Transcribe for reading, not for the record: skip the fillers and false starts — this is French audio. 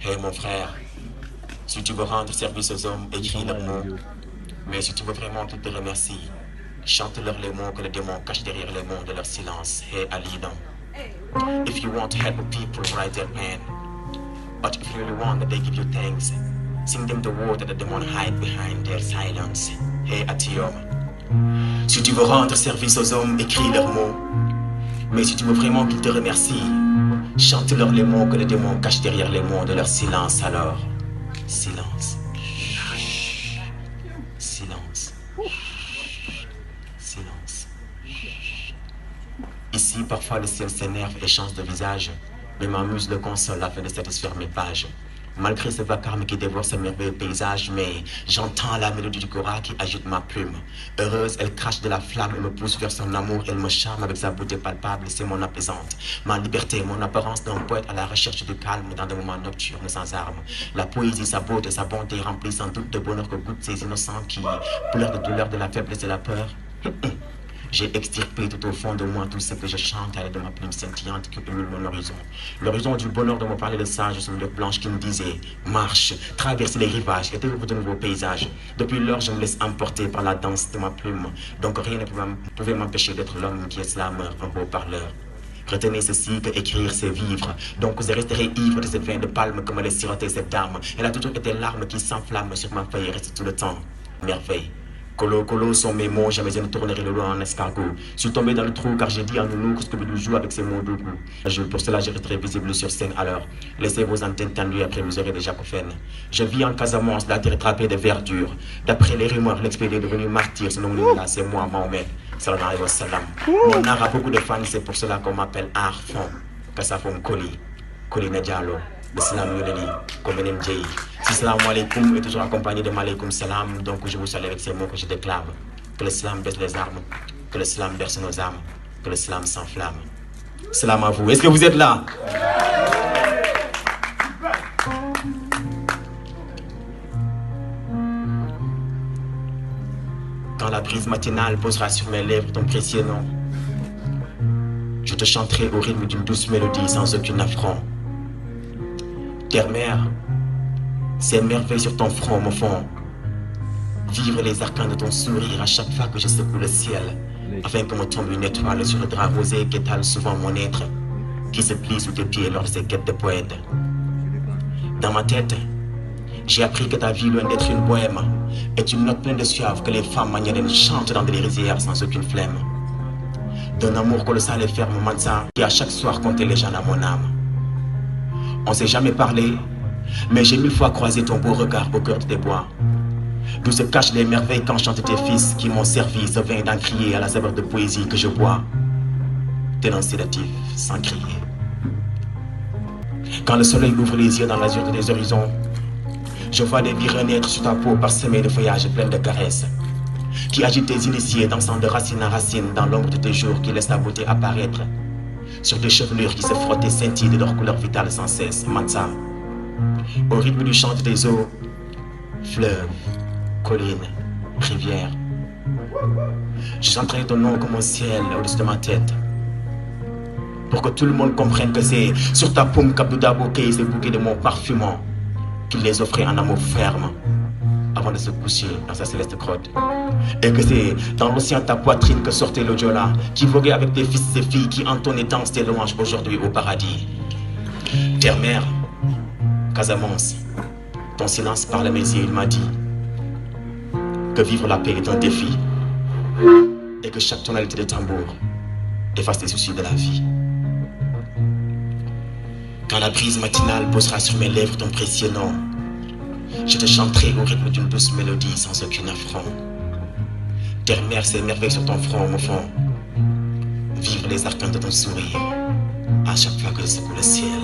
Hé mon frère, si tu veux rendre service aux hommes, écris leurs mots. Mais si tu veux vraiment qu'ils te remercient, chante-leur les mots que les démons cachent derrière les mots de leur silence. Hé Alidon. If you want to help people write their pen, but if you really want that they give you thanks, sing them the word that the demon hide behind their silence. Hé Atiom. Si tu veux rendre service aux hommes, écris leurs mots. Mais si tu veux vraiment qu'ils te remercient, chante-leur les mots que les démons cachent derrière les mots de leur silence. Alors, silence. Silence. Silence. Ici, parfois, le ciel s'énerve et change de visage, mais m'amuse le console afin de satisfaire mes pages. Malgré ce vacarme qui dévore ce merveilleux paysage, mais j'entends la mélodie du Cora qui agite ma plume. Heureuse, elle crache de la flamme et me pousse vers son amour. Elle me charme avec sa beauté palpable, c'est mon apaisante. Ma liberté, mon apparence d'un poète à la recherche du calme dans des moments nocturnes sans armes. La poésie, sa beauté, sa bonté remplissent sans doute de bonheur que goûtent ces innocents qui pleurent de douleur, de la faiblesse et de la peur. J'ai extirpé tout au fond de moi tout ce que je chante à l'aide de ma plume scintillante qui illumine mon horizon. L'horizon du bonheur dont me parlait le sage sur une lèvre blanche qui me disait « Marche, traverse les rivages et découvre de nouveaux paysages. » Depuis lors, je me laisse emporter par la danse de ma plume. Donc rien ne pouvait m'empêcher d'être l'homme qui exclame un beau parleur. Retenez ceci, que écrire c'est vivre. Donc je resterai ivre de cette veine de palme que me laisse siroter cette dame. Elle a toujours été l'arme qui s'enflamme sur ma feuille et reste tout le temps. Merveille. Colo, colo sont mes mots, jamais je ne tournerai le loin en escargot. Je suis tombé dans le trou car j'ai dit à Nounou que ce que vous joue avec ces mots doux. Pour cela, je resterai visible sur scène alors. Laissez vos antennes tendues après vous aurez déjà coffènes. Je vis en Casamance, la terre trapée de verdure. D'après les rumeurs, l'expédié est devenu martyr. Ce nom là, c'est moi, Mahomet. Salam alayhi wa salam. Mon art a beaucoup de fans, c'est pour cela qu'on m'appelle Arfon. Kassafoum Koli, Koli Nadjalo. L'islam Yoleli, comme NMJ. Si salam alaikum est toujours accompagné de malaikum salam, donc je vous salue avec ces mots que je déclame. Que l'islam baisse les armes, que l'islam berce nos âmes, que l'islam s'enflamme. Salam à vous. Est-ce que vous êtes là? Quand la brise matinale posera sur mes lèvres ton précieux nom, je te chanterai au rythme d'une douce mélodie sans aucun affront. Terre-mère, ces merveilles sur ton front me font vivre les arcanes de ton sourire à chaque fois que je secoue le ciel, afin que me tombe une étoile sur le drap rosé qu'étale souvent mon être, qui se plie sous tes pieds lors de ces quêtes de poète. Dans ma tête, j'ai appris que ta vie, loin d'être une bohème, est une note pleine de suave que les femmes magnétiques chantent dans des rizières sans aucune flemme. D'un amour colossal et ferme, Mansa, qui à chaque soir comptait les gens à mon âme. On s'est jamais parlé, mais j'ai 1000 fois croisé ton beau regard au cœur de tes bois. D'où se cachent les merveilles quand chantent tes fils qui m'ont servi ce vin d'en crier à la saveur de poésie que je bois. Tel un sédatif sans crier. Quand le soleil ouvre les yeux dans l'azur de tes horizons, je vois des vies renaître sur ta peau parsemée de feuillages pleins de caresses, qui agitent tes initiés dansant de racine en racine dans l'ombre de tes jours qui laissent ta beauté apparaître. Sur tes chevelures qui se frottent et scintillent de leur couleur vitale sans cesse, Mansa. Au rythme du chant des eaux, fleuves, collines, rivières. Je chanterai ton nom comme un ciel au-dessus de ma tête. Pour que tout le monde comprenne que c'est sur ta paume qu'Abdou Bokeh ces bouquets de mots parfumants qu'il les offrait en amour ferme avant de se coucher dans sa céleste grotte. Et que c'est dans l'océan de ta poitrine que sortait le Jola, qui voguait avec tes fils et filles, qui entonnaient et dansent tes louanges aujourd'hui au paradis. Terre-mère, Casamance, ton silence parle à mes yeux, il m'a dit que vivre la paix est un défi et que chaque tonalité de tambour efface les soucis de la vie. Quand la brise matinale posera sur mes lèvres ton précieux nom, je te chanterai au rythme d'une douce mélodie sans aucun affront. Terre-mère, ces merveilles sur ton front me font vivre les arcanes de ton sourire à chaque fois que je secoue le ciel.